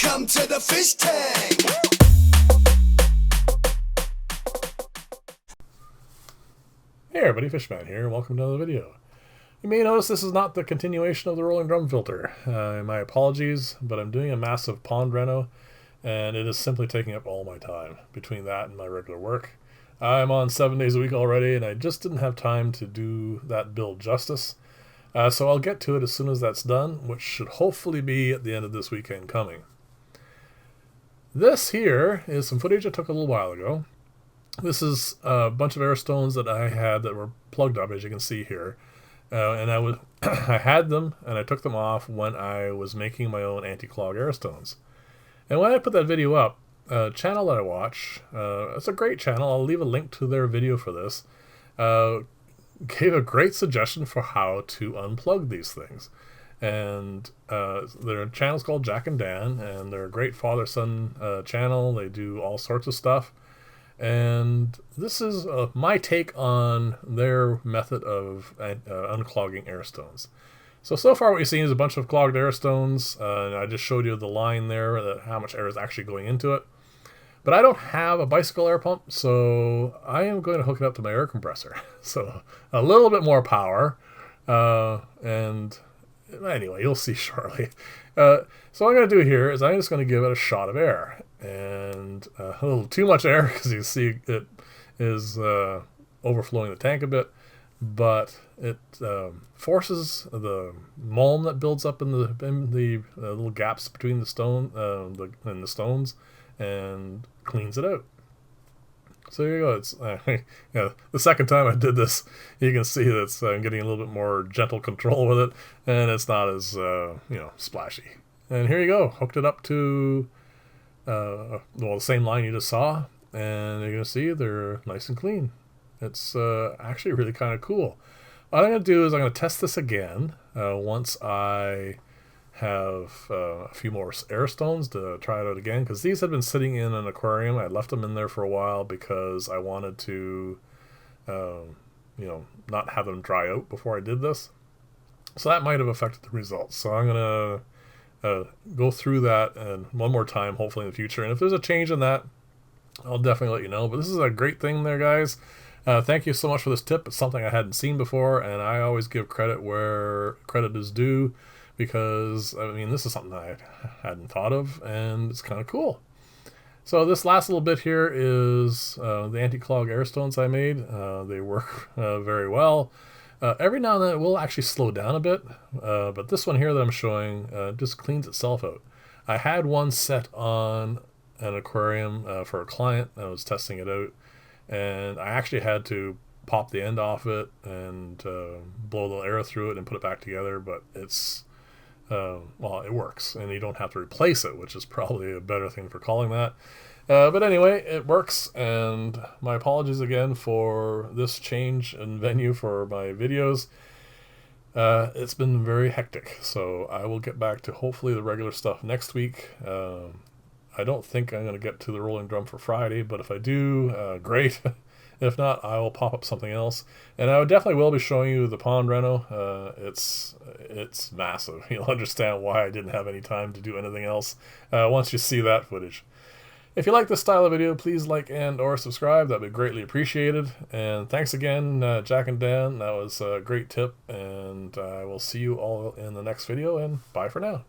Welcome to the fish tank. Hey everybody, Fishman here, and welcome to another video. You may notice this is not the continuation of the rolling drum filter. My apologies, but I'm doing a massive pond reno, and it is simply taking up all my time between that and my regular work. I'm on 7 days a week already, and I just didn't have time to do that build justice. So I'll get to it as soon as that's done, which should hopefully be at the end of this weekend coming. This here is some footage I took a little while ago. This is a bunch of air stones that I had that were plugged up, as you can see here. And I had them, and I took them off when I was making my own anti-clog air stones. And when I put that video up, a channel that I watch, it's a great channel, I'll leave a link to their video for this, gave a great suggestion for how to unplug these things. And their channel's called Jack and Dan, and they're a great father-son channel. They do all sorts of stuff. And this is my take on their method of unclogging air stones. So far what you've seen is a bunch of clogged air stones, and I just showed you the line there, how much air is actually going into it. But I don't have a bicycle air pump, so I am going to hook it up to my air compressor. So a little bit more power, and anyway, you'll see shortly. So what I'm going to do here is I'm just going to give it a shot of air. And a little too much air, because you see it is overflowing the tank a bit, but it forces the mulm that builds up in the little gaps between the stones and cleans it out. So here you go. It's the second time I did this, you can see that it's getting a little bit more gentle control with it, and it's not as splashy. And here you go, hooked it up to the same line you just saw, and you're gonna see they're nice and clean. It's actually really kind of cool. What I'm gonna do is I'm gonna test this again once I have a few more air stones to try it out again, because these had been sitting in an aquarium. I left them in there for a while because I wanted to not have them dry out before I did this, so that might have affected the results. So I'm gonna go through that and one more time, hopefully in the future, and if there's a change in that, I'll definitely let you know. But this is a great thing there, guys. Thank you so much for this tip. It's something I hadn't seen before, and I always give credit where credit is due, because I mean, this is something I hadn't thought of, and it's kind of cool. So this last little bit here is the anti-clog air stones I made. They work very well. Every now and then it will actually slow down a bit, but this one here that I'm showing just cleans itself out. I had one set on an aquarium for a client. I was testing it out, and I actually had to pop the end off it and blow the air through it and put it back together, but it's it works, and you don't have to replace it, which is probably a better thing for calling that. But anyway, it works, and my apologies again for this change in venue for my videos. It's been very hectic, so I will get back to hopefully the regular stuff next week. I don't think I'm going to get to the rolling drum for Friday, but if I do, great. If not, I will pop up something else. And I definitely will be showing you the pond reno. It's massive. You'll understand why I didn't have any time to do anything else once you see that footage. If you like this style of video, please like and or subscribe. That would be greatly appreciated. And thanks again, Jack and Dan. That was a great tip. And I will see you all in the next video, and bye for now.